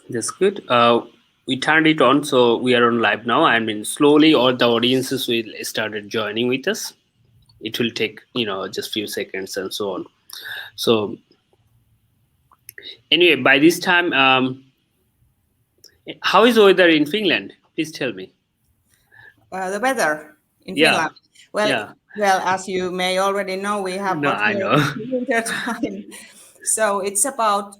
That's good. We turned it on, so we are on live now. I mean, slowly, all the audiences will started joining with us. It will take just few seconds and so on. So anyway, by this time, how is weather in Finland? Please tell me. The weather in Yeah, Finland. Well, yeah. well, as you may already know, we have No, got I here know. winter time. So it's about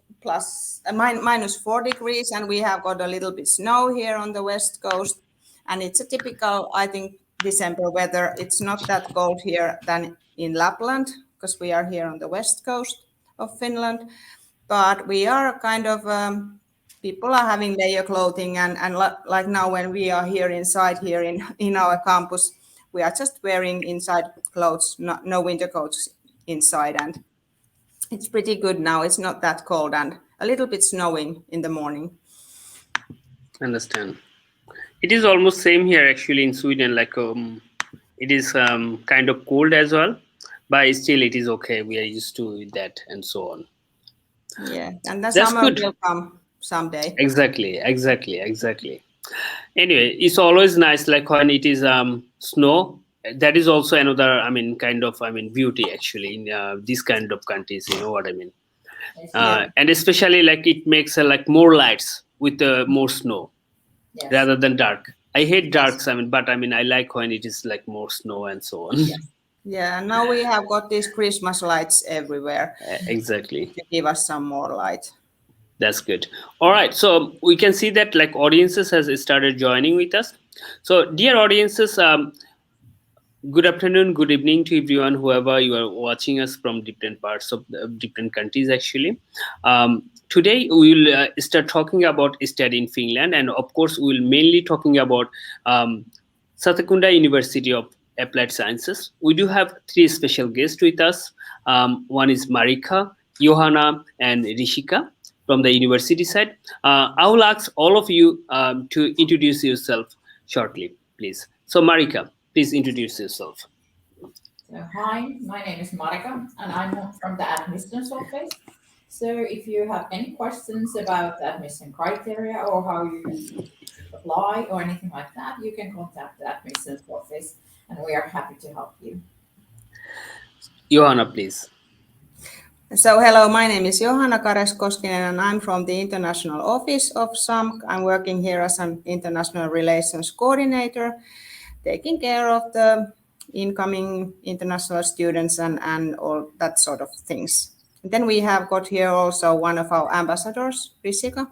minus 4 degrees, and we have got a little bit snow here on the west coast. And it's a typical, I think, December weather. It's not that cold here than in Lapland, because we are here on the west coast of Finland. But we are kind of people are having layer clothing, and like now when we are here inside here in our campus, we are just wearing inside clothes, no winter coats inside, and it's pretty good now. It's not that cold and a little bit snowing in the morning. Understand. It is almost same here actually in Sweden. Like it is kind of cold as well, but still it is okay. We are used to that and so on. Yeah, and the That's summer good. will come someday. Exactly. Anyway, it's always nice like when it is snow. That is also another, I mean, kind of, I mean, beauty actually in these kind of countries. You know what I mean? Yeah, And especially like it makes like more lights with more snow Yes. rather than dark. I hate yes, darks. I mean, but I mean, I like when it is like more snow and so on. Yes. yeah. And now we have got these Christmas lights everywhere Exactly. to give us some more light. That's good. All right. So we can see that like audiences has started joining with us. So dear audiences, good afternoon, good evening to everyone, whoever you are watching us from different parts of different countries. Actually, today we will start talking about study in Finland, and of course, we will mainly talking about um, Satakunta University of Applied Sciences. We do have three special guests with us. One is Marika, Johanna, and Rishika from the university side. I will ask all of you to introduce yourself shortly, please. So, Marika, please introduce yourself. So, hi, my name is Marika, and I'm from the admissions office. So, if you have any questions about the admission criteria or how you should apply or anything like that, you can contact the admissions office, and we are happy to help you. Johanna, please. So hello, my name is Johanna Kares-Koskinen and I'm from the International Office of SAMK. I'm working here as an International Relations Coordinator, taking care of the incoming international students and all that sort of things. And then we have got here also one of our ambassadors, Rishika.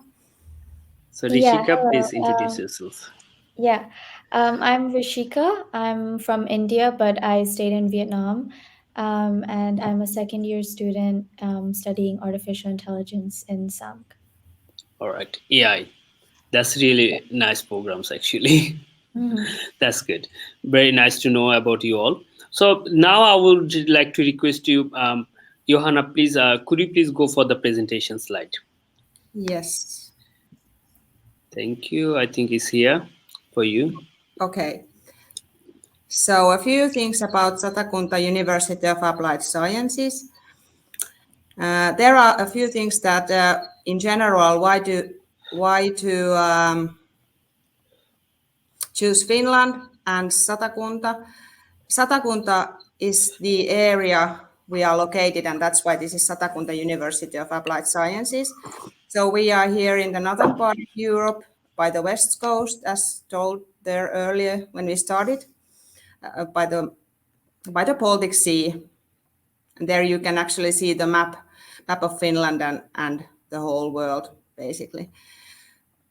So, Yeah, Rishika, hello. please introduce yourself. Yeah, I'm Rishika. I'm from India, but I stayed in Vietnam. And I'm a second year student studying artificial intelligence in SAMK. All right, AI. That's really nice programs, actually. Mhm. That's good. Very nice to know about you all. So now I would like to request you, Johanna, please, could you please go for the presentation slide? Yes. Thank you. I think it's here for you. Okay. So a few things about Satakunta University of Applied Sciences. There are a few things that, in general, why to choose Finland and Satakunta. Satakunta is the area we are located, and that's why this is Satakunta University of Applied Sciences. So we are here in the northern part of Europe by the west coast, as told there earlier when we started, by the Baltic Sea. And there you can actually see the map of Finland and the whole world, basically.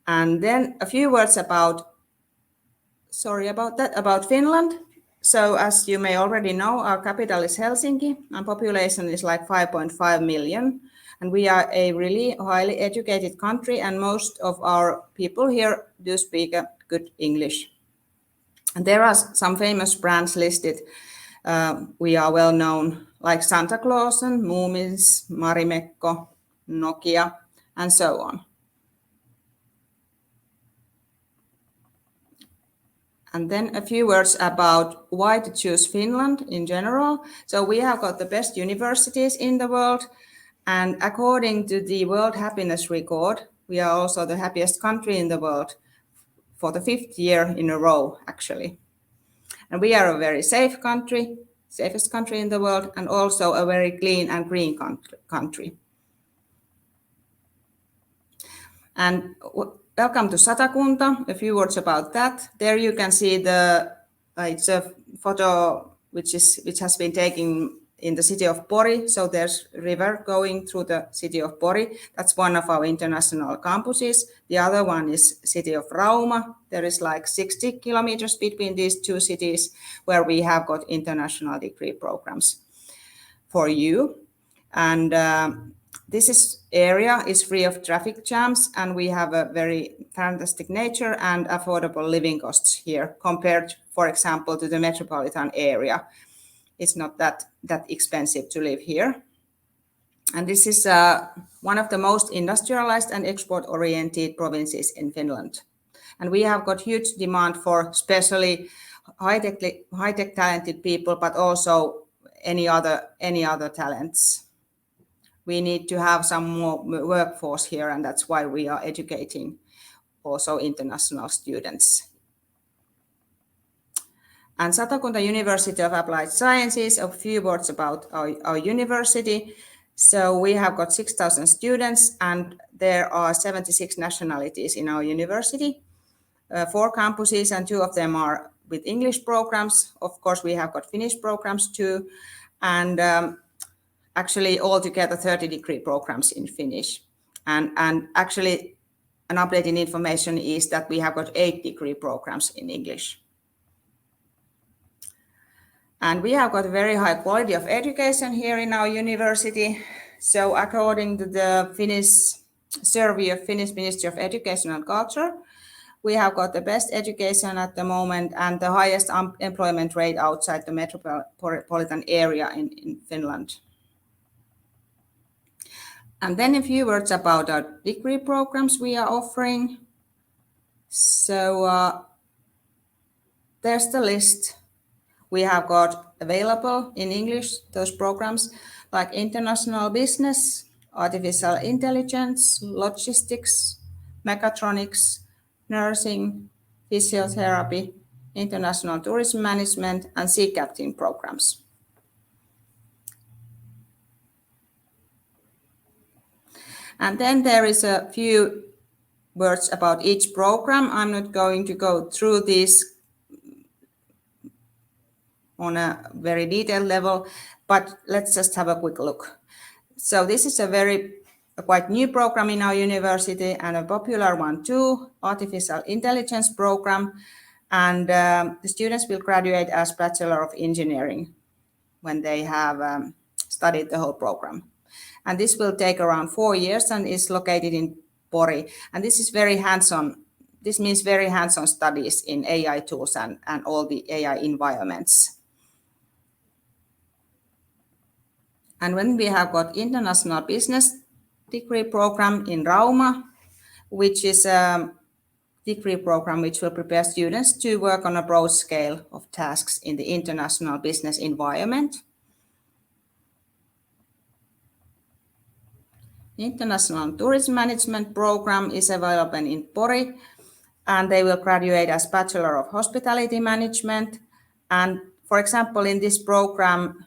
And then a few words about Finland. So as you may already know, our capital is Helsinki and population is like 5.5 million. And we are a really highly educated country and most of our people here do speak a good English. And there are some famous brands listed. We are well known like Santa Claus and Moomins, Marimekko, Nokia, and so on. And then a few words about why to choose Finland in general. So we have got the best universities in the world. And according to the World Happiness Record, We are also the happiest country in the world for the 5th year in a row, actually. And we are a very safe country, safest country in the world, and also a very clean and green country. And welcome to Satakunta. A few words about that. There you can see it's a photo which has been taken in the city of Pori. So there's a river going through the city of Pori. That's one of our international campuses. The other one is city of Rauma. There is like 60 kilometers between these two cities where we have got international degree programs for you. And this area is free of traffic jams, and we have a very fantastic nature and affordable living costs here compared, for example, to the metropolitan area. It's not that expensive to live here. And this is one of the most industrialized and export-oriented provinces in Finland. And we have got huge demand for especially high-tech talented people, but also any other talents. We need to have some more workforce here, and that's why we are educating also international students. And Satakunta University of Applied Sciences, a few words about our university. So we have got 6,000 students, and there are 76 nationalities in our university, 4 campuses, and 2 of them are with English programs. Of course, we have got Finnish programs too, and actually altogether 30 degree programs in Finnish. And actually an updated information is that we have got 8 degree programs in English. And we have got a very high quality of education here in our university. So according to the Finnish survey of Finnish Ministry of Education and Culture, we have got the best education at the moment and the highest employment rate outside the metropolitan area in Finland. And then a few words about our degree programs we are offering. So there's the list we have got available in English, those programs like international business, artificial intelligence, logistics, mechatronics, nursing, physiotherapy, international tourism management, and sea captain programs. And then there is a few words about each program. I'm not going to go through this on a very detailed level, but let's just have a quick look. So this is a quite new program in our university and a popular one too, artificial intelligence program. And the students will graduate as Bachelor of Engineering when they have studied the whole program. And this will take around 4 years and is located in Pori. And this is very hands-on. This means very hands-on studies in AI tools and all the AI environments. And when we have got international business degree program in Rauma, which is a degree program which will prepare students to work on a broad scale of tasks in the international business environment. International Tourism Management program is available in Pori, and they will graduate as Bachelor of Hospitality Management. And for example, in this program,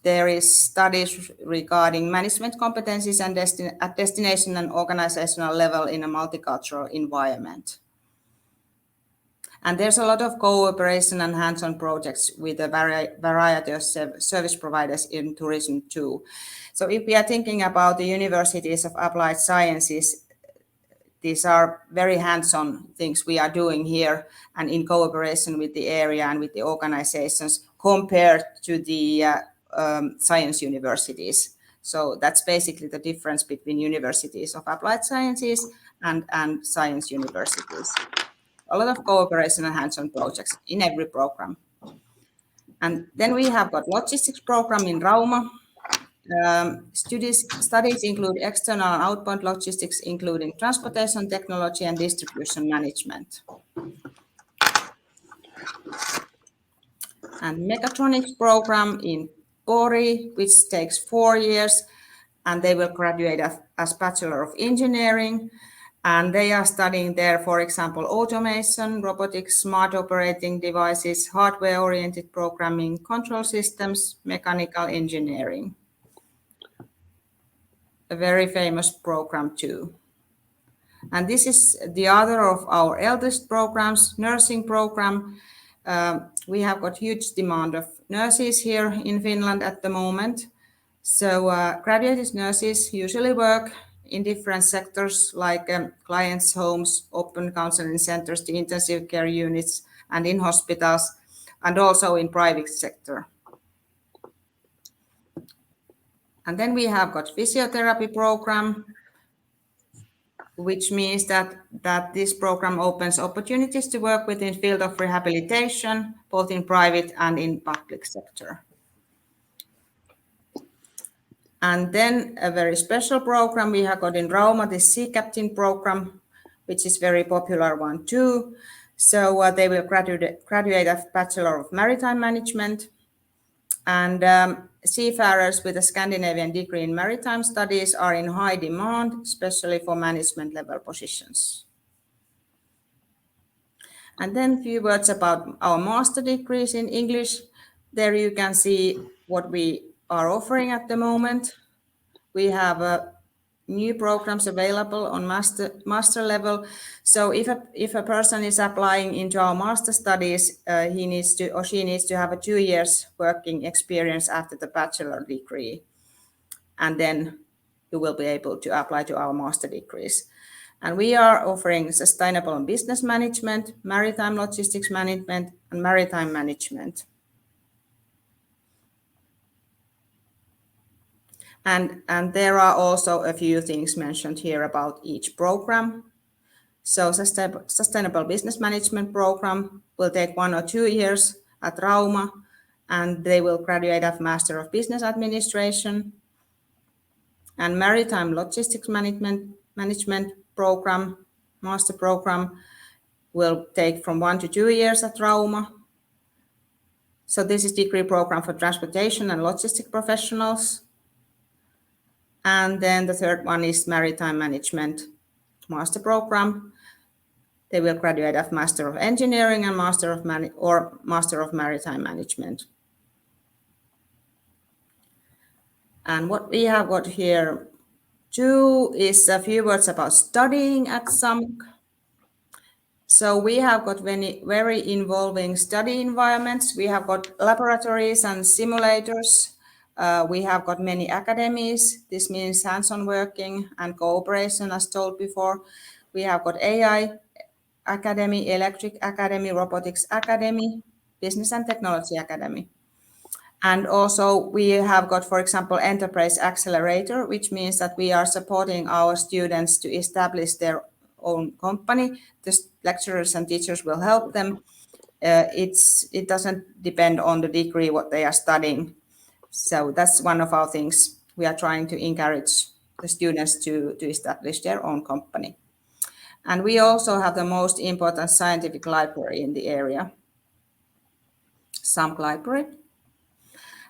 there is studies regarding management competencies and at destination and organizational level in a multicultural environment. And there's a lot of cooperation and hands-on projects with a variety of service providers in tourism too. So if we are thinking about the universities of applied sciences, these are very hands-on things we are doing here and in cooperation with the area and with the organizations compared to the science universities. So that's basically the difference between universities of applied sciences and science universities. A lot of cooperation and hands-on projects in every program. And then we have got logistics program in Rauma. Studies include external and outbound logistics, including transportation technology and distribution management. And mechatronics program in Kuri, which takes 4 years. and they will graduate as Bachelor of Engineering. And they are studying there, for example, automation, robotics, smart operating devices, hardware-oriented programming, control systems, mechanical engineering. A very famous program too. And this is the other of our eldest programs, nursing program. We have got huge demand of nurses here in Finland at the moment. So graduated nurses usually work in different sectors like clients' homes, open counseling centers, the intensive care units, and in hospitals, and also in private sector. And then we have got physiotherapy program, which means that this program opens opportunities to work within field of rehabilitation, both in private and in public sector. And then a very special program we have got in Rauma, the Sea Captain program, which is very popular one too. So they will graduate as Bachelor of Maritime Management. And seafarers with a Scandinavian degree in maritime studies are in high demand, especially for management level positions. And then a few words about our master degrees in English. There you can see what we are offering at the moment. We have new programs available on master level. So if a person is applying into our master studies, he needs to or she needs to have a 2 years working experience after the bachelor degree, and then you will be able to apply to our master degrees. And we are offering sustainable business management, maritime logistics management, and maritime management. And there are also a few things mentioned here about each program. So sustainable business management program will take 1 or 2 years at Rauma, and they will graduate as Master of Business Administration. And maritime logistics management program, master program, will take from 1 to 2 years at Rauma. So this is degree program for transportation and logistic professionals. And then the third one is maritime management master program. They will graduate as Master of Engineering and Master of Maritime Management. And what we have got here too is a few words about studying at SAMK. So we have got very involving study environments. We have got laboratories and simulators. We have got many academies. This means hands-on working and cooperation, as told before. We have got AI Academy, Electric Academy, Robotics Academy, Business and Technology Academy. And also we have got, for example, Enterprise Accelerator, which means that we are supporting our students to establish their own company. The lecturers and teachers will help them. It doesn't depend on the degree what they are studying. So that's one of our things. We are trying to encourage the students to establish their own company. And we also have the most important scientific library in the area, SAMK Library.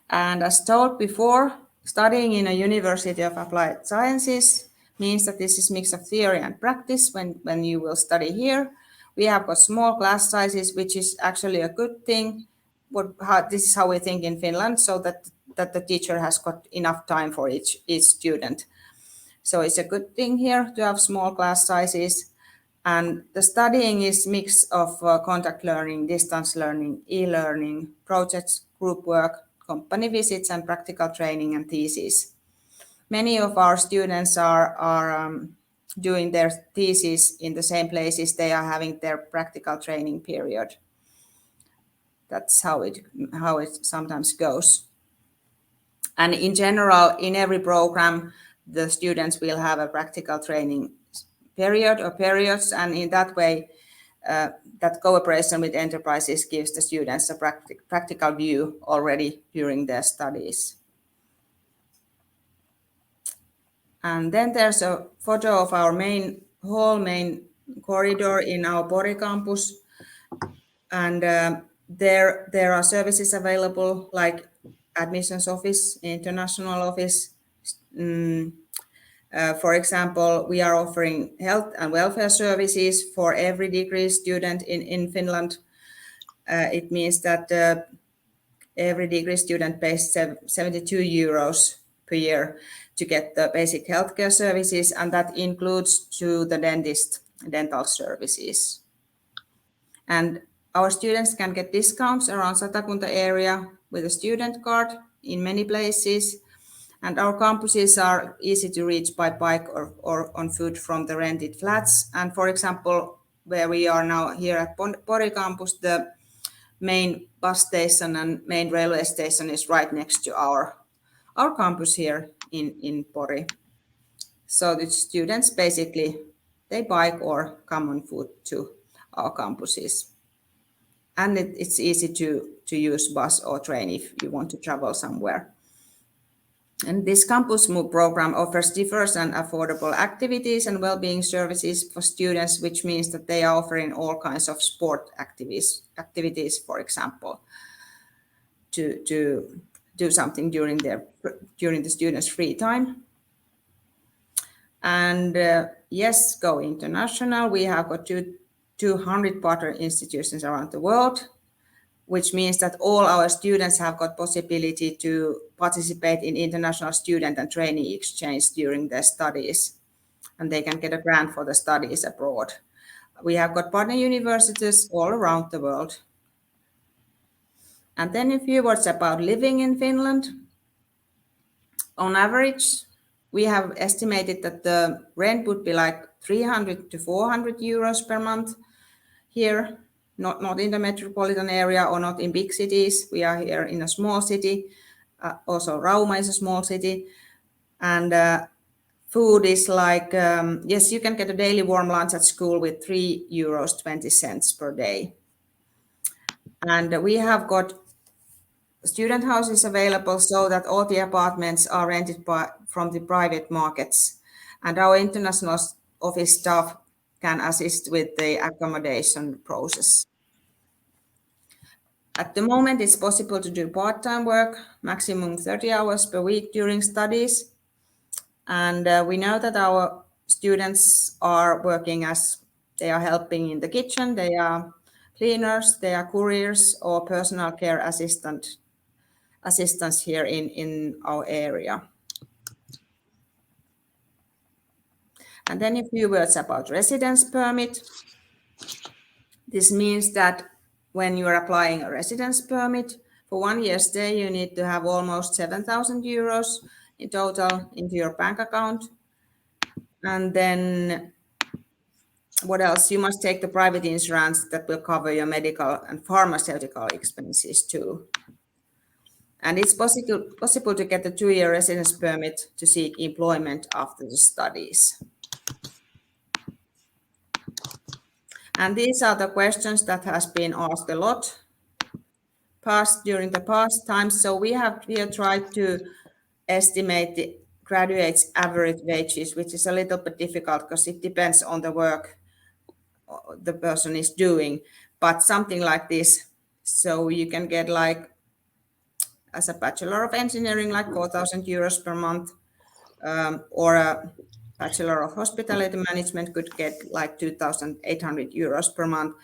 And as told before, studying in a University of Applied Sciences means that this is a mix of theory and practice when you will study here. We have got small class sizes, which is actually a good thing. This is how we think in Finland, so that the teacher has got enough time for each student. So it's a good thing here to have small class sizes. And the studying is a mix of contact learning, distance learning, e-learning, projects, group work, company visits, and practical training and thesis. Many of our students are doing their thesis in the same places they are having their practical training period. That's how it sometimes goes. And in general, in every program, the students will have a practical training period or periods, and in that way, that cooperation with enterprises gives the students a practical view already during their studies. And then there's a photo of our main corridor in our Pori campus, and there are services available like admissions office, international office, For example, we are offering health and welfare services for every degree student in Finland. It means that every degree student pays 72 euros per year to get the basic healthcare services, and that includes to the dental services. And our students can get discounts around Satakunta area with a student card in many places. And our campuses are easy to reach by bike or on foot from the rented flats. And for example, where we are now here at Pori campus, the main bus station and main railway station is right next to our campus here in Pori. So the students basically, they bike or come on foot to our campuses. And it's easy to use bus or train if you want to travel somewhere. And this Campus Move program offers diverse and affordable activities and well-being services for students, which means that they are offering all kinds of sport activities, for example, to do something during the students' free time. And yes, go international. We have got 200 partner institutions around the world, which means that all our students have got possibility to participate in international student and trainee exchange during their studies, and they can get a grant for the studies abroad. We have got partner universities all around the world. And then a few words about living in Finland. On average, we have estimated that the rent would be like 300 to 400 euros per month here. Not in the metropolitan area or not in big cities. We are here in a small city. Also, Rauma is a small city. And food is like, yes, you can get a daily warm lunch at school with 3 euros 20 cents per day. And we have got student houses available so that all the apartments are rented from the private markets. And our international office staff can assist with the accommodation process. At the moment, it's possible to do part-time work, maximum 30 hours per week during studies. And we know that our students are working as they are helping in the kitchen, they are cleaners, they are couriers or personal care assistants here in our area. And then a few words about residence permit. This means that when you are applying a residence permit, for 1 year stay, you need to have almost 7,000 euros in total into your bank account. And then what else? You must take the private insurance that will cover your medical and pharmaceutical expenses too. And it's possible to get a 2-year residence permit to seek employment after the studies. And these are the questions that has been asked a lot during the past times. So we have tried to estimate the graduates' average wages, which is a little bit difficult because it depends on the work the person is doing, but something like this. So you can get like, as a Bachelor of Engineering, like 4,000 euros per month, or a Bachelor of Hospitality Management could get like 2,800 euros per month.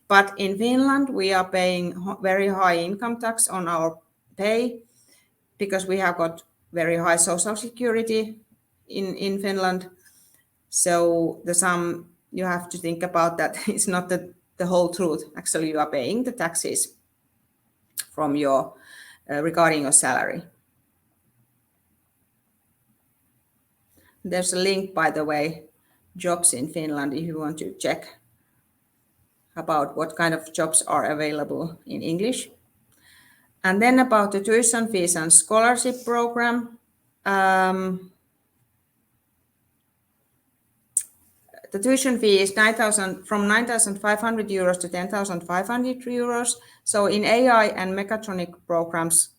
But in Finland, we are paying very high income tax on our pay because we have got very high social security in Finland. So the sum you have to think about that is not the whole truth. Actually, you are paying the taxes from your regarding your salary. There's a link, by the way, jobs in Finland, if you want to check about what kind of jobs are available in English. And then about the tuition fees and scholarship program. The tuition fee is from 9,500 euros to 10,500 euros. So in AI and mechatronics programs,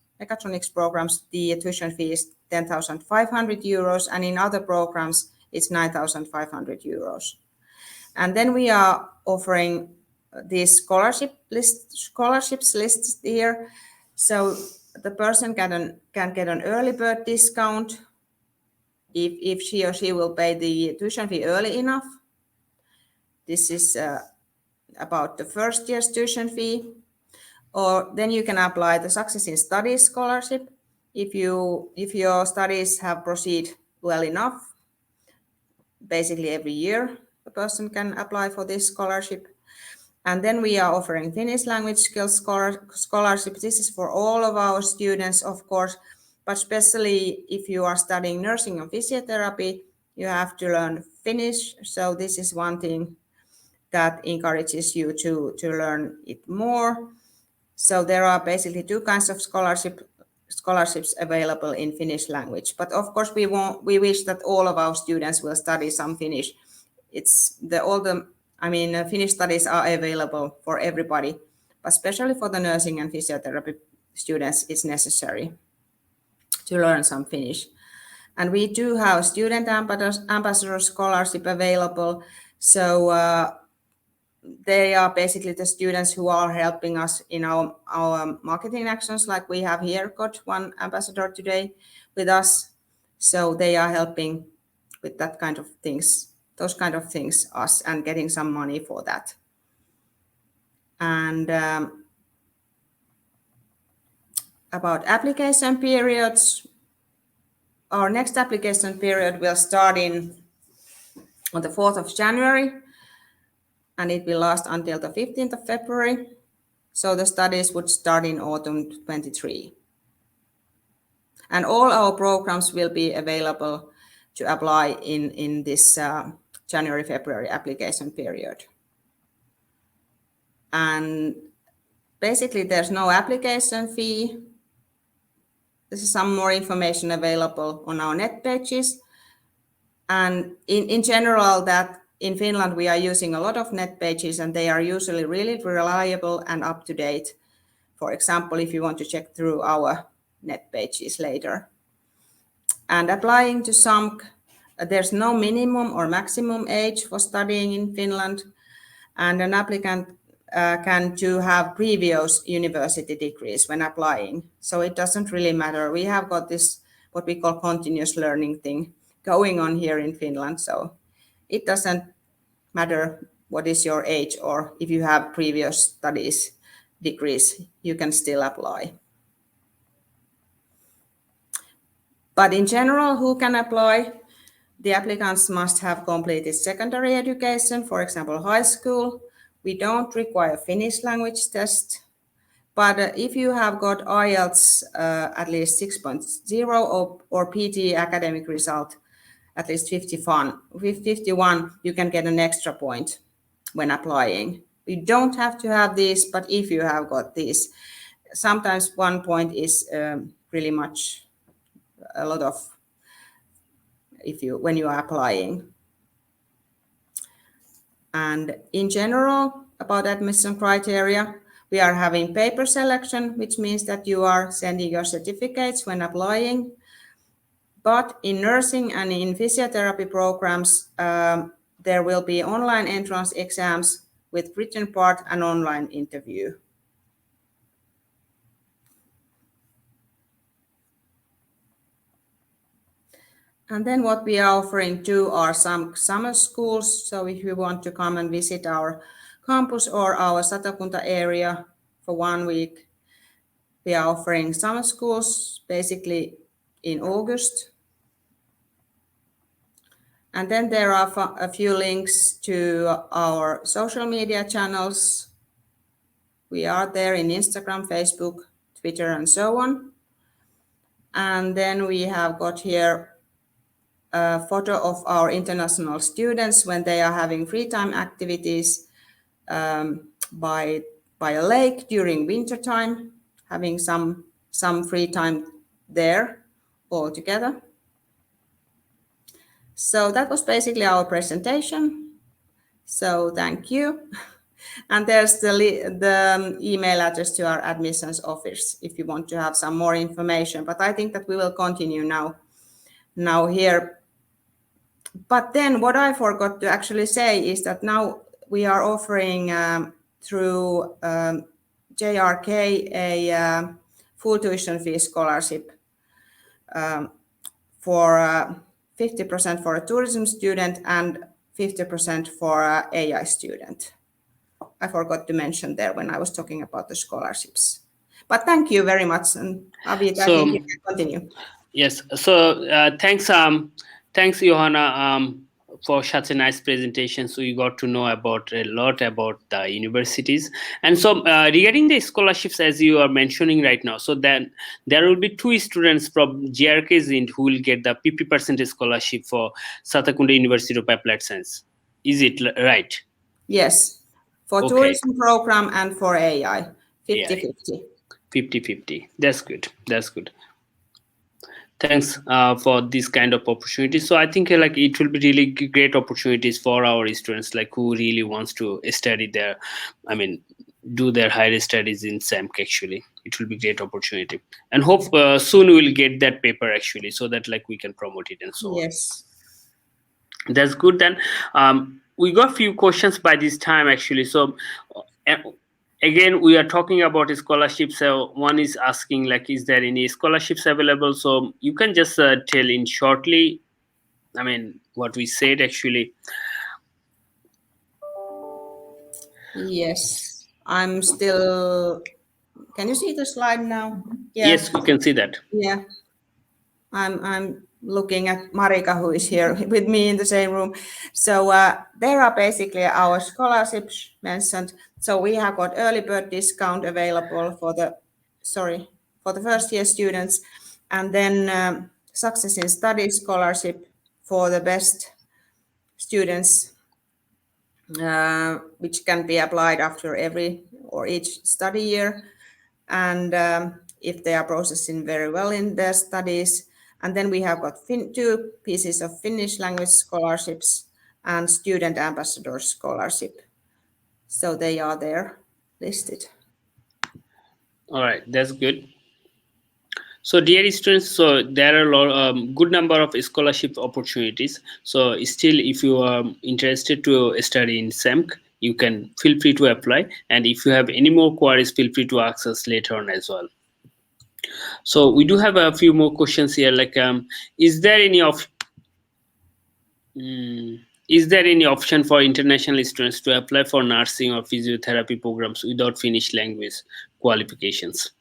the tuition fee is 10,500 euros, and in other programs, it's 9,500 euros. And then we are offering these scholarships lists here. So the person can get an early bird discount if she or she will pay the tuition fee early enough. This is about the first year's tuition fee. Or then you can apply the Success in Studies scholarship if your studies have proceeded well enough. Basically every year a person can apply for this scholarship. And then we are offering Finnish language skills scholarship. This is for all of our students, of course, but especially if you are studying nursing and physiotherapy, you have to learn Finnish. So this is one thing that encourages you to learn it more. So there are basically two kinds of scholarships available in Finnish language. But of course, we wish that all of our students will study some Finnish. Finnish studies are available for everybody, but especially for the nursing and physiotherapy students, it's necessary to learn some Finnish. And we do have student ambassador scholarship available. So they are basically the students who are helping us in our marketing actions, like we have here got one ambassador today with us. So they are helping with that kind of things, those kind of things, us, and getting some money for that. And about application periods, our next application period will start on the 4th of January. And it will last until the 15th of February. So the studies would start in autumn 23. And all our programs will be available to apply in this January-February application period. And basically there's no application fee. This is some more information available on our net pages. And in general, that in Finland, we are using a lot of net pages, and they are usually really reliable and up to date. For example, if you want to check through our net pages later. And applying to SAMK, there's no minimum or maximum age for studying in Finland, and an applicant can have previous university degrees when applying. So it doesn't really matter. We have got this, what we call continuous learning thing going on here in Finland. So it doesn't matter what is your age, or if you have previous studies degrees, you can still apply. But in general, who can apply? The applicants must have completed secondary education, for example, high school. We don't require Finnish language test. But if you have got IELTS at least 6.0 or PT academic result at least 51, you can get an extra point when applying. You don't have to have this, but if you have got this, sometimes 1 point is really much, a lot of, when you are applying. And in general, about admission criteria, we are having paper selection, which means that you are sending your certificates when applying. But in nursing and in physiotherapy programs, there will be online entrance exams with written part and online interview. And then what we are offering too are some summer schools. So if you want to come and visit our campus or our Satakunta area for 1 week, we are offering summer schools basically in August. And then there are a few links to our social media channels. We are there in Instagram, Facebook, Twitter, and so on. And then we have got here a photo of our international students when they are having free time activities by a lake during winter time, having some free time there all together. So that was basically our presentation. So thank you. And there's the email address to our admissions office if you want to have some more information. But I think that we will continue now here. But then what I forgot to actually say is that now we are offering through JRK a full tuition fee scholarship for 50% for a tourism student and 50% for an AI student. I forgot to mention there when I was talking about the scholarships. But thank you very much, and Avijit, I think you can continue. Yes. So thanks, Johanna, for such a nice presentation. So you got to know about a lot about the universities. And so regarding the scholarships, as you are mentioning right now, so then there will be 2 students from GRKs who will get the 50% scholarship for Satakunta University of Applied Science. Is it right? Yes, for Okay. tourism program and for AI, 50-50. Yeah. 50-50. That's good. That's good. Thanks for this kind of opportunity. So I think like it will be really great opportunities for our students like who really wants to study there. I mean, do their higher studies in SAMC. Actually, it will be great opportunity, and hope soon we will get that paper actually, so that like we can promote it and so on. Yes. That's good. Then we got few questions by this time actually. So again, we are talking about scholarships. So one is asking like, is there any scholarships available? So you can just tell in shortly. I mean, what we said actually. Yes, I'm still. Can you see the slide now? Yeah. Yes, we can see that. Yeah. I'm looking at Marika, who is here with me in the same room. So there are basically our scholarships mentioned. So we have got early bird discount available for the first year students, and then success in study scholarship for the best students, which can be applied after every or each study year, and if they are processing very well in their studies. And then we have got 2 pieces of Finnish language scholarships and student ambassador scholarship. So they are there listed. All right, that's good. So dear students, so there are a lot, good number of scholarship opportunities. So still, if you are interested to study in SAMC, you can feel free to apply. And if you have any more queries, feel free to ask us later on as well. So we do have a few more questions here. Like, is there any option for international students to apply for nursing or physiotherapy programs without Finnish language qualifications?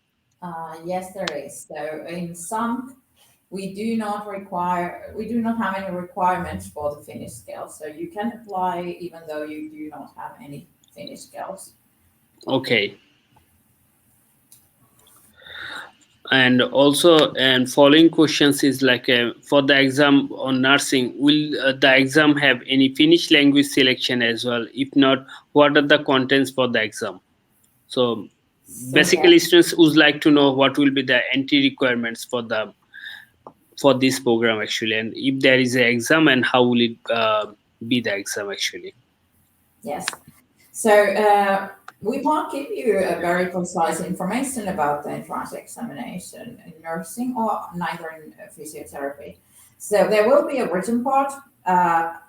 Yes, there is. So in some, we do not have any requirements for the Finnish skills. So you can apply even though you do not have any Finnish skills. Okay. And also, and following questions is like for the exam on nursing, will the exam have any Finnish language selection as well? If not, what are the contents for the exam? So basically, students would like to know what will be the entry requirements for this program actually, and if there is an exam, and how will it be the exam actually? Yes. So we won't give you a very precise information about the entrance examination in nursing or neither in physiotherapy. So there will be a written part.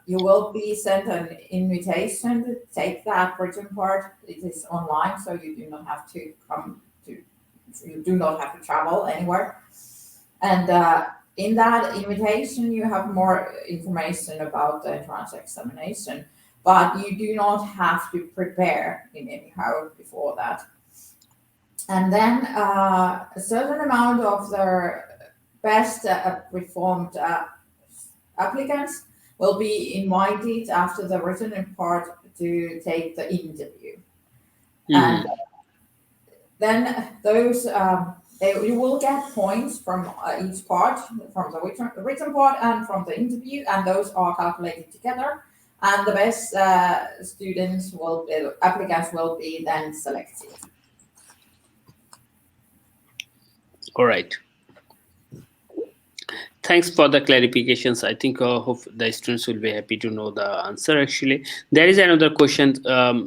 You will be sent an invitation to take that written part. It is online, so you do not have to you do not have to travel anywhere. And in that invitation, you have more information about the entrance examination, but you do not have to prepare in anyhow before that. And then a certain amount of the best performed applicants will be invited after the written part to take the interview. And then those you will get points from each part, from the written part and from the interview, and those are calculated together. And the best applicants will be then selected. All right. Thanks for the clarifications. I think hope the students will be happy to know the answer actually. There is another question,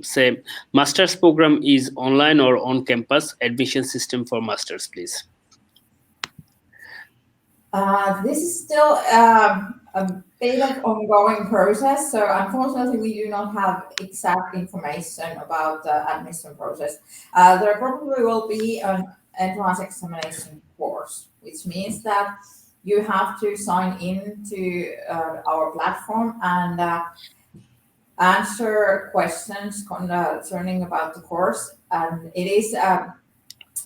say master's program is online or on campus, admission system for masters, please. This is still a bit of ongoing process. So unfortunately, we do not have exact information about the admission process. There probably will be an entrance examination course, which means that you have to sign in to our platform and answer questions concerning about the course. And it is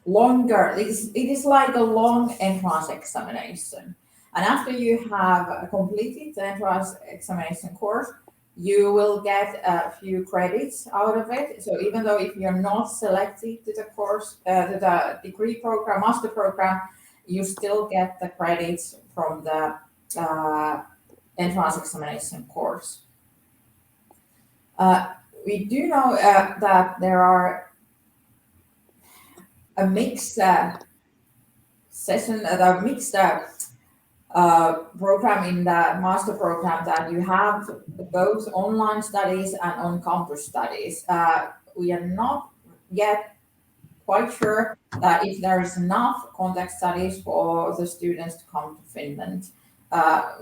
longer. It is like a long entrance examination. And after you have completed the entrance examination course, you will get a few credits out of it. So even though if you're not selected to the course, to the degree program, master program, you still get the credits from the entrance examination course. We do know that there are a mixed session, a mixed program in the master program, that you have both online studies and on-campus studies. We are not yet quite sure that if there is enough contact studies for the students to come to Finland.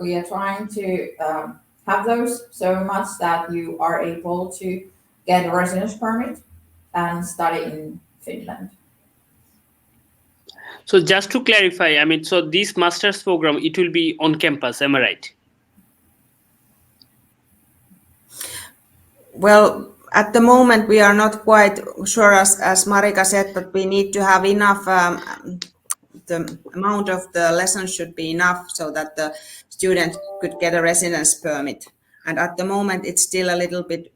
We are trying to have those so much that you are able to get a residence permit and study in Finland. So just to clarify, I mean, so this master's program, it will be on campus, am I right? Well, at the moment, we are not quite sure, as Marika said, but we need to have enough, the amount of the lessons should be enough so that the student could get a residence permit. And at the moment, it's still a little bit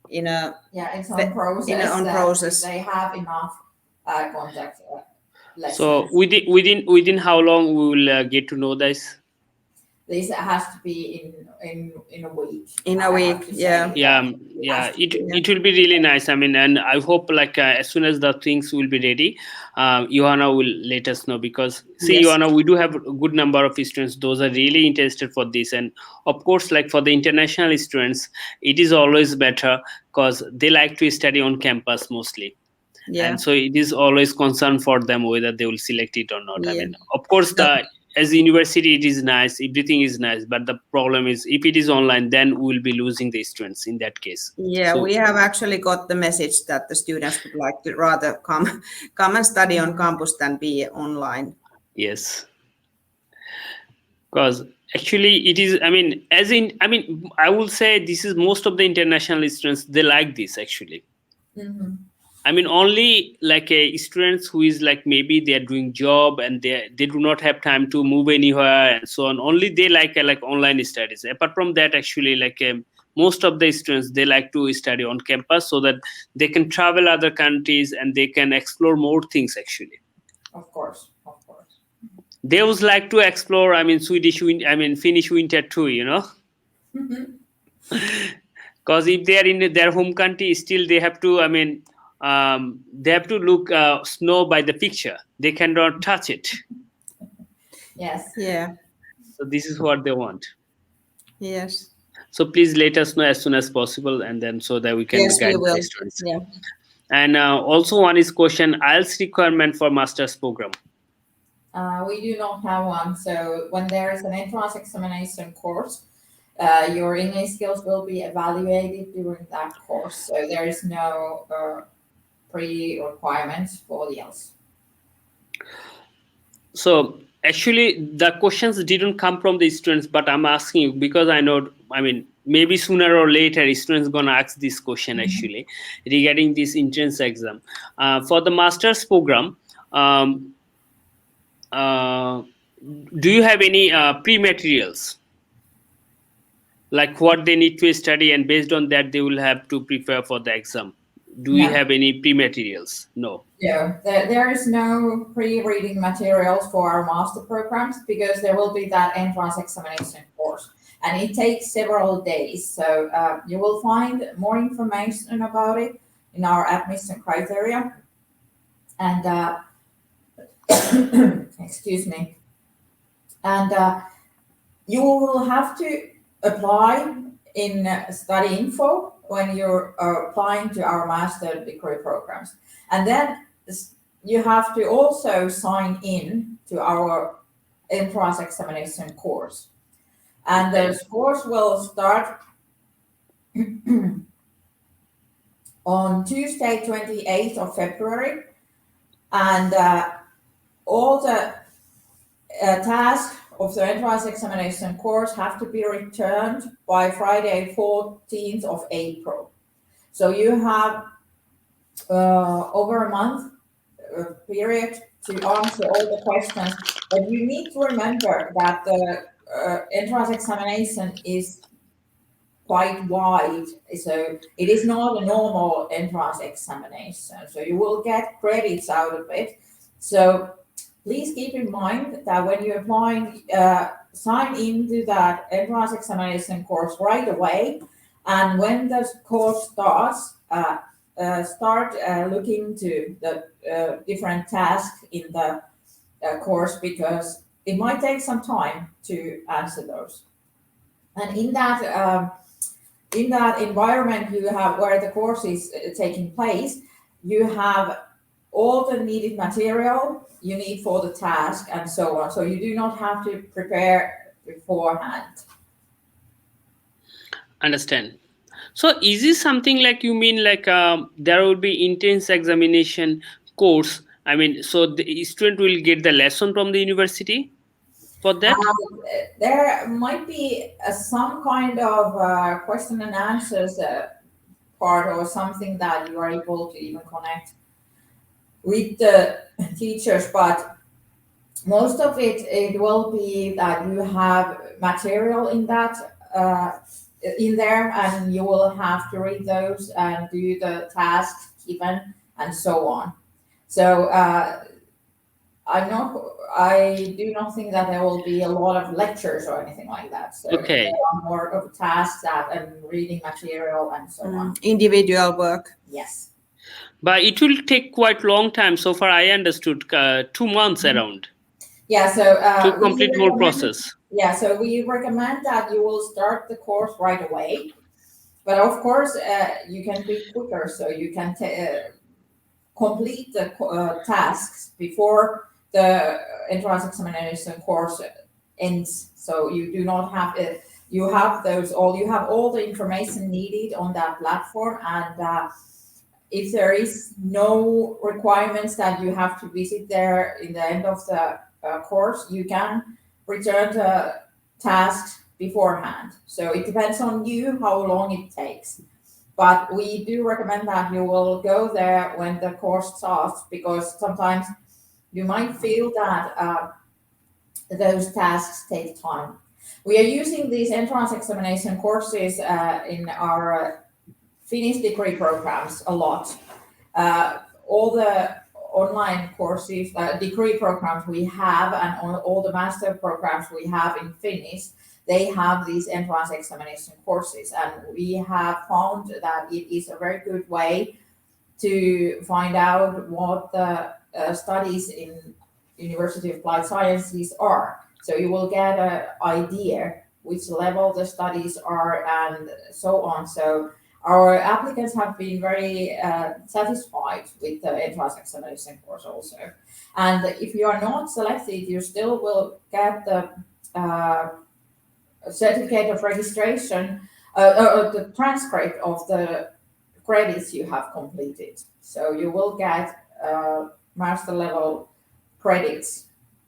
it's on process. Process. They have enough contact lessons. So within how long we will get to know this? This has to be in a week. In a week, yeah. It will be really nice. I mean, and I hope like as soon as the things will be ready, Johanna will let us know, because Yes. Johanna, we do have a good number of students. Those are really interested for this, and of course, like for the international students, it is always better because they like to study on campus mostly. Yeah. And so it is always concern for them whether they will select it or not. Yeah. I mean, of course, as a university, it is nice, everything is nice, but the problem is if it is online, then we will be losing the students in that case. Yeah, so we have actually got the message that the students would like to rather come and study on campus than be online. Yes. Because actually it is, I will say this is most of the international students, they like this actually. Mm-hmm. I mean, only like students who is like maybe they are doing job and they do not have time to move anywhere and so on. Only they like online studies. Apart from that, actually, most of the students, they like to study on campus so that they can travel other countries and they can explore more things actually. Of course. They would like to explore. I mean, Finnish winter too. You know. Because if they are in their home country, still they have to. They have to look snow by the picture. They cannot touch it. Yes. Yeah. So this is what they want. Yes. So please let us know as soon as possible, and then so that we can guide the students. Yeah. And also one is question: IELTS requirement for master's program. We do not have one. So when there is an entrance examination course, your English skills will be evaluated during that course. So there is no pre-requirements for the IELTS. So actually the questions didn't come from the students, but I'm asking you because I know, maybe sooner or later students gonna ask this question actually regarding this entrance exam. For the master's program, do you have any pre-materials? Like what they need to study, and based on that they will have to prepare for the exam. Do we have any pre-materials? No. Yeah, there is no pre-reading materials for our master programs because there will be that entrance examination course, and it takes several days. So you will find more information about it in our admission criteria. And excuse me. And you will have to apply in study info when you're applying to our master degree programs. And then you have to also sign in to our entrance examination course. And the course will start on Tuesday, 28th of February. And all the tasks of the entrance examination course have to be returned by Friday, 14th of April. So you have over a month period to answer all the questions, but you need to remember that the entrance examination is quite wide, so it is not a normal entrance examination, so you will get credits out of it. So please keep in mind that when you're applying, sign into that entrance examination course right away, and when the course starts, start looking to the different tasks in the course, because it might take some time to answer those. And in that environment you have where the course is taking place, you have all the needed material you need for the task and so on. So you do not have to prepare beforehand. Understand. So is this something like you mean like there will be intense examination course? I mean, so the student will get the lesson from the university for that? There might be some kind of question and answers part or something that you are able to even connect with the teachers, but most of it will be that you have material in that in there, and you will have to read those and do the tasks given and so on. So I do not think that there will be a lot of lectures or anything like that. So Okay. there are more of tasks and reading material and so on. Individual work. Yes. But it will take quite long time. So far, I understood 2 months around Yeah. So to complete whole process. Yeah. So we recommend that you will start the course right away, but of course you can be quicker. So you can complete the tasks before the entrance examination course ends. So you do not have you have all the information needed on that platform, and if there is no requirements that you have to visit there in the end of the course, you can return the tasks beforehand. So it depends on you how long it takes. But we do recommend that you will go there when the course starts, because sometimes you might feel that those tasks take time. We are using these entrance examination courses in our Finnish degree programs a lot. All the online courses, degree programs we have, and all the master programs we have in Finnish, they have these entrance examination courses, and we have found that it is a very good way to find out what the studies in University of Applied Sciences are. So you will get an idea which level the studies are and so on. So our applicants have been very satisfied with the entrance examination course also. And if you are not selected, you still will get the certificate of registration, the transcript of the credits you have completed. So you will get master level credits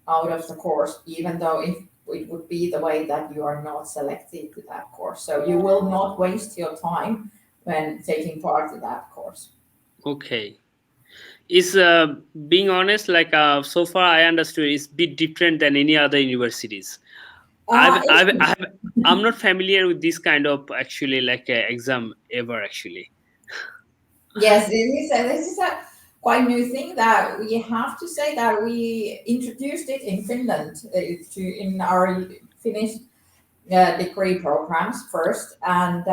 out of the course, even though if it would be the way that you are not selected to that course. So you will not waste your time when taking part in that course. Okay. Is being honest, like so far I understood, it's a bit different than any other universities. I'm not familiar with this kind of actually like exam ever actually. Yes, this is a quite new thing that we have to say that we introduced it in Finland in our Finnish degree programs first, and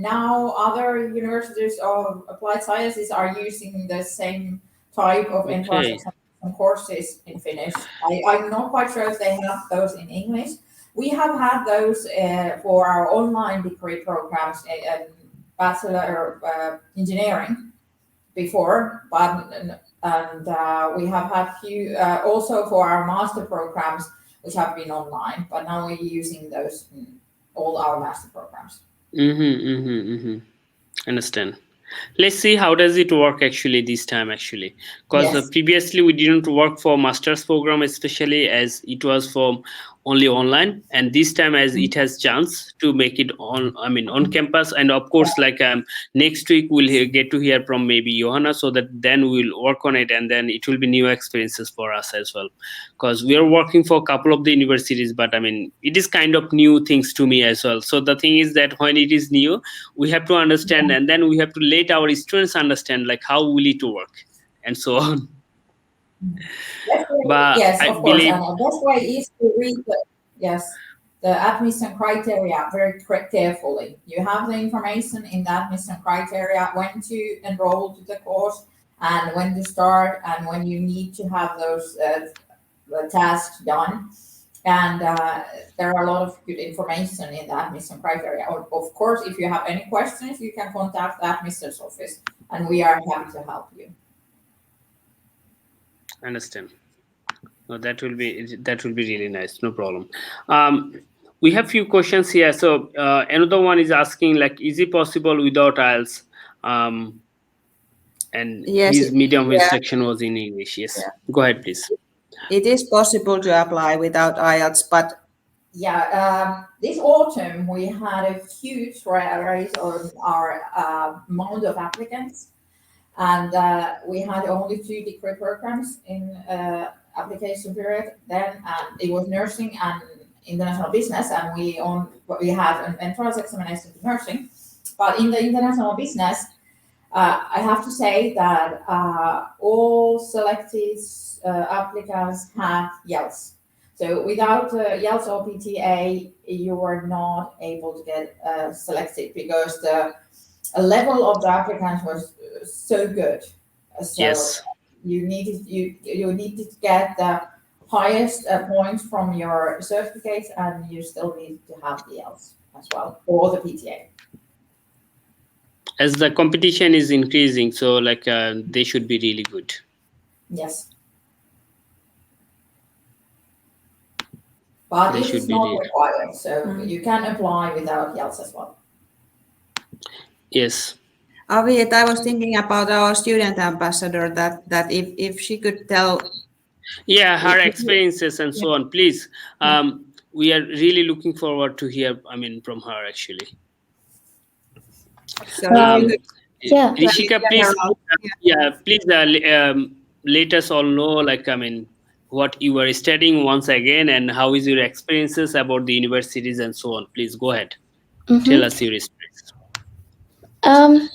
now other universities of applied sciences are using the same type of entrance examination courses in Finnish. I'm not quite sure if they have those in English. We have had those for our online degree programs in bachelor engineering before, but we have had few also for our master programs which have been online, but now we're using those in all our master programs. Understand. Let's see how does it work actually this time actually, because Yes. previously we didn't work for master's program, especially as it was for only online, and this time as it has chance to make it on campus. And of course, like next week we'll get to hear from maybe Johanna, so that then we'll work on it, and then it will be new experiences for us as well, because we are working for a couple of the universities, but it is kind of new things to me as well. So the thing is that when it is new, we have to understand, and then we have to let our students understand like how will it work and so on. But Yes, I of course. believe, And the best way is to read the admission criteria very carefully. You have the information in the admission criteria when to enroll to the course and when to start and when you need to have those tasks done. And there are a lot of good information in the admission criteria. Of course, if you have any questions, you can contact the admissions office and we are happy to help you. understand. No, that will be really nice. No problem. We have few questions here. So another one is asking like, is it possible without IELTS? And Yes, his medium, his yeah, section was in English. Yes, yeah. go ahead, please. It is possible to apply without IELTS, but This autumn we had a huge rise on our amount of applicants, and we had only 2 degree programs in application period then, and it was nursing and international business, and we had an entrance examination to nursing. But in the international business, I have to say that all selected applicants have IELTS. So without IELTS or PTA, you are not able to get selected because the level of the applicants was so good. So Yes. you needed to get the highest points from your certificates, and you still need to have the IELTS as well, or the PTA. As the competition is increasing, so like they should be really good. Yes. But They it should is be not really. required, so you can apply without IELTS as well. Yes. Avijit, I was thinking about our student ambassador that if she could tell. Yeah, her experiences and so on. Please, we are really looking forward to hear. From her actually. So if you could Yeah. Rishika, please, general, please let us all know, like, what you are studying once again, and how is your experiences about the universities and so on. Please go ahead. Tell us your experience.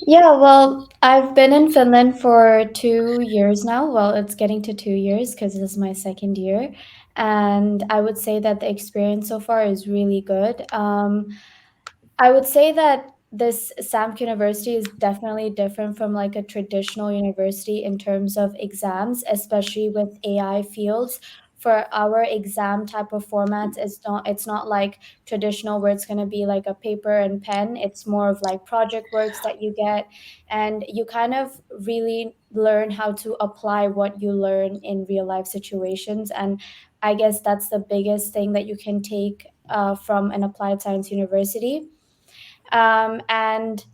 Yeah, well, I've been in Finland for 2 years now. Well, it's getting to 2 years because this is my second year. And I would say that the experience so far is really good. I would say that this SAMK University is definitely different from like a traditional university in terms of exams, especially with AI fields. For our exam type of formats, it's not like traditional where it's going to be like a paper and pen. It's more of like project works that you get, and you kind of really learn how to apply what you learn in real life situations. And I guess that's the biggest thing that you can take from an applied science university. And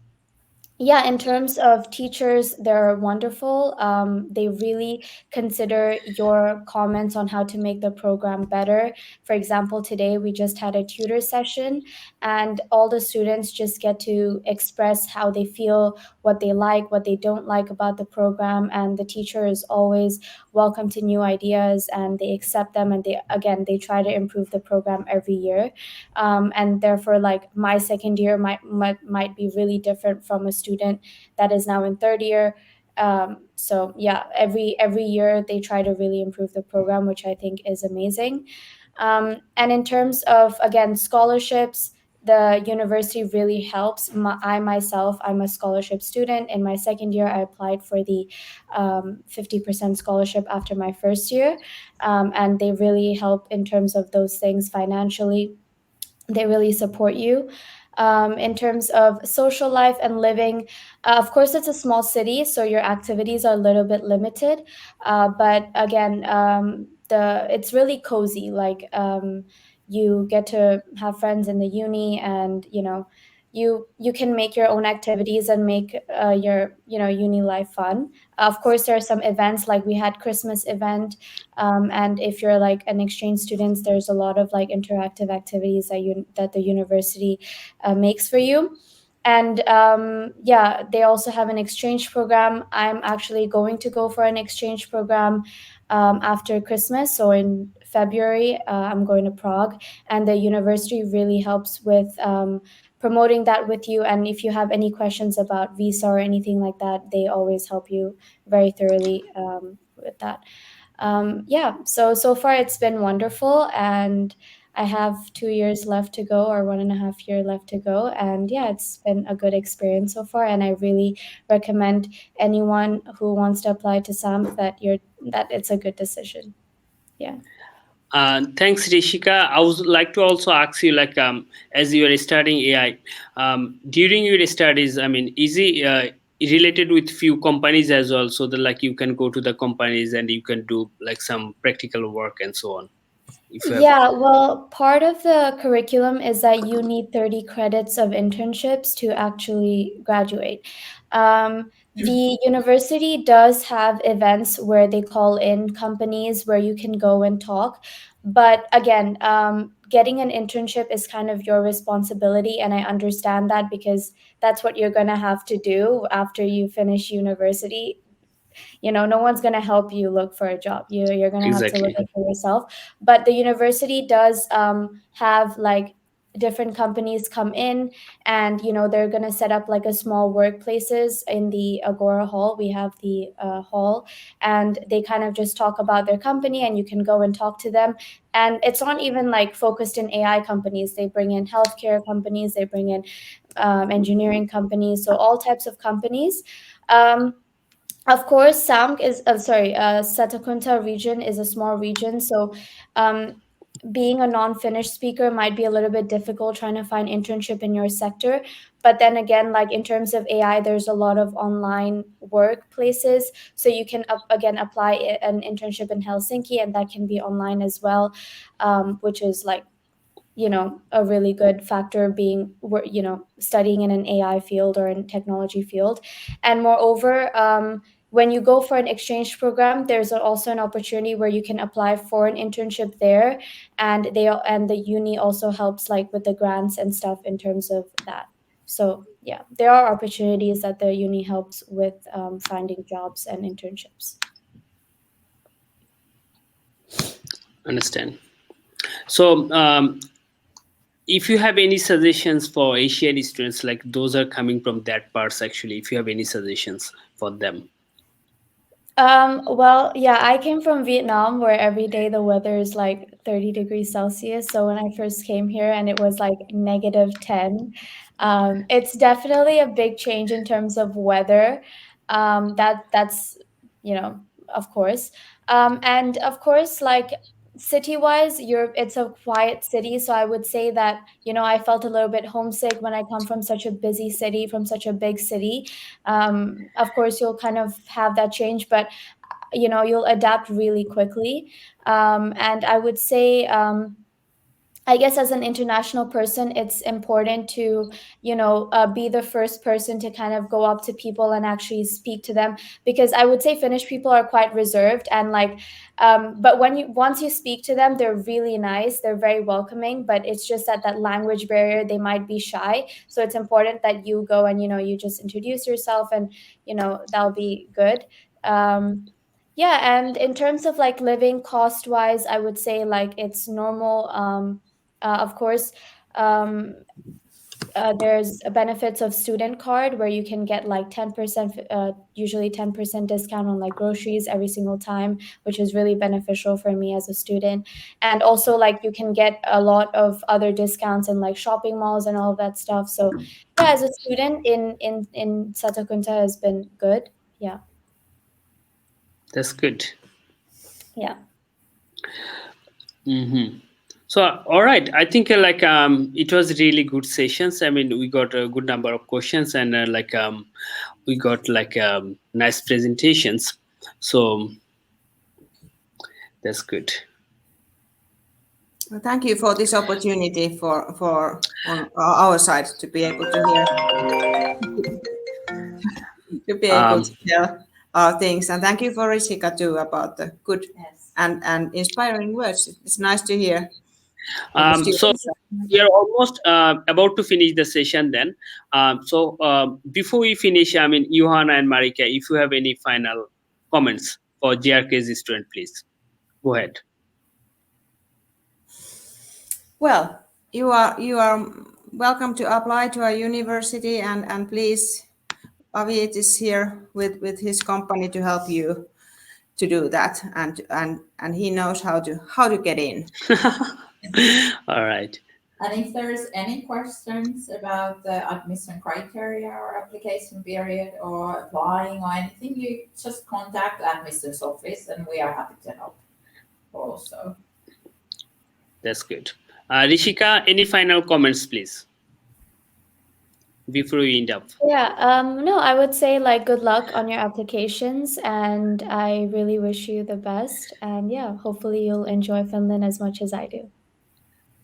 yeah, in terms of teachers, they're wonderful. They really consider your comments on how to make the program better. For example, today we just had a tutor session, and all the students just get to express how they feel, what they like, what they don't like about the program. And the teacher is always welcome to new ideas, and they accept them. And they try to improve the program every year. And therefore, like my second year might be really different from a student that is now in third year. So yeah, every year they try to really improve the program, which I think is amazing. And in terms of, again, scholarships, the university really helps. I myself, I'm a scholarship student. In my second year, I applied for the 50% scholarship after my first year, and they really help in terms of those things financially. They really support you. In terms of social life and living, of course, it's a small city, so your activities are a little bit limited. But again, it's really cozy. Like you get to have friends in the uni, and you can make your own activities and make your uni life fun. Of course, there are some events, like we had Christmas event, and if you're like an exchange student, there's a lot of like interactive activities that the university makes for you. And yeah, they also have an exchange program. I'm actually going to go for an exchange program after Christmas. So in February, I'm going to Prague, and the university really helps with promoting that with you. And if you have any questions about visa or anything like that, they always help you very thoroughly with that. Yeah, so far it's been wonderful, and I have 2 years left to go, or 1.5 year left to go. And yeah, it's been a good experience so far, and I really recommend anyone who wants to apply to SAMP that it's a good decision. Yeah. Thanks, Rishika. I would like to also ask you, like, as you are studying AI, during your studies, I mean, is it related with few companies as well, so that like you can go to the companies and you can do like some practical work and so on? If you have, Yeah, well, part of the curriculum is that you need 30 credits of internships to actually graduate. The university does have events where they call in companies where you can go and talk. But again, getting an internship is kind of your responsibility. And I understand that, because that's what you're going to have to do after you finish university. No one's going to help you look for a job. You're going to have to look exactly. it for yourself. But the university does have like different companies come in, and they're going to set up like a small workplaces in the Agora hall. We have the hall, and they kind of just talk about their company, and you can go and talk to them. And it's not even like focused in AI companies. They bring in healthcare companies, they bring in engineering companies, so all types of companies. Of course, Satakunta region is a small region, so um, being a non-Finnish speaker might be a little bit difficult trying to find internship in your sector. But then again, like in terms of AI, there's a lot of online workplaces, so you can again apply an internship in Helsinki, and that can be online as well, which is like a really good factor, being studying in an AI field or in technology field. And moreover, when you go for an exchange program, there's also an opportunity where you can apply for an internship there, and the uni also helps like with the grants and stuff in terms of that. So yeah, there are opportunities that the uni helps with finding jobs and internships. Understand. So, if you have any suggestions for Asian students, like those are coming from that parts, actually, if you have any suggestions for them. Well, yeah, I came from Vietnam, where every day the weather is like 30 degrees Celsius. So when I first came here and it was like -10, it's definitely a big change in terms of weather. That's, of course. And of course, like city-wise, Europe, it's a quiet city. So I would say that, I felt a little bit homesick when I come from such a busy city, from such a big city. Of course, you'll kind of have that change, but you'll adapt really quickly. And I would say, I guess as an international person, it's important to, be the first person to kind of go up to people and actually speak to them, because I would say Finnish people are quite reserved, and like, but once you speak to them, they're really nice, they're very welcoming, but it's just that language barrier, they might be shy. So it's important that you go and, you just introduce yourself, and, that'll be good. Yeah, and in terms of like living cost wise, I would say like it's normal. Of course, um, there's benefits of student card where you can get like 10%, usually 10% discount on like groceries every single time, which is really beneficial for me as a student. And also like you can get a lot of other discounts in like shopping malls and all of that stuff. So yeah, as a student in Satakunta has been good. Yeah. That's good. Yeah. Mm-hmm. So, all right, I think it was really good sessions. I mean, we got a good number of questions, and we got nice presentations. So that's good. Well, thank you for this opportunity for on our side to be able to hear, to be able to tell our things. And thank you for Rishika too about the good Yes. and inspiring words. It's nice to hear from the So students. we are almost about to finish the session then. Before we finish, I mean, Johanna and Marika, if you have any final comments for GRK's student, please go ahead. Well, you are welcome to apply to our university, and please, Avijit is here with his company to help you to do that, and he knows how to get in. All right. And if there's any questions about the admission criteria or application period or applying or anything, you just contact the admissions office and we are happy to help also. That's good. Rishika, any final comments, please, before we end up? Yeah, no, I would say like good luck on your applications, and I really wish you the best. And yeah, hopefully you'll enjoy Finland as much as I do.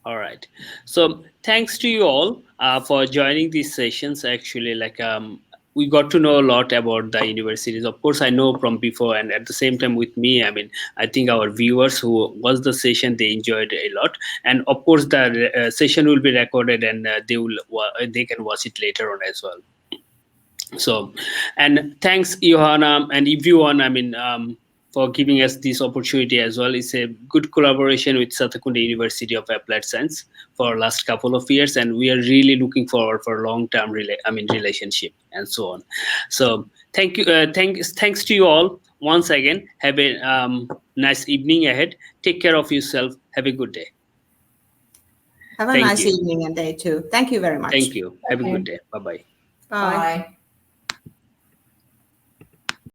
All right. So thanks to you all for joining these sessions. Actually, we got to know a lot about the universities. Of course, I know from before, and at the same time with me, I mean, I think our viewers who was the session, they enjoyed a lot. And of course, the session will be recorded, and they can watch it later on as well. So, and thanks Johanna and everyone, I mean, for giving us this opportunity as well. It's a good collaboration with Satakunta University of Applied Science for last couple of years, and we are really looking forward for long-term relationship and so on. So thank you, thanks to you all once again. Have a nice evening ahead. Take care of yourself. Have a good day. Have a Thank nice you. evening and day too. Thank you very much. Thank you. Have a Okay. good day. Bye-bye. Bye. Bye.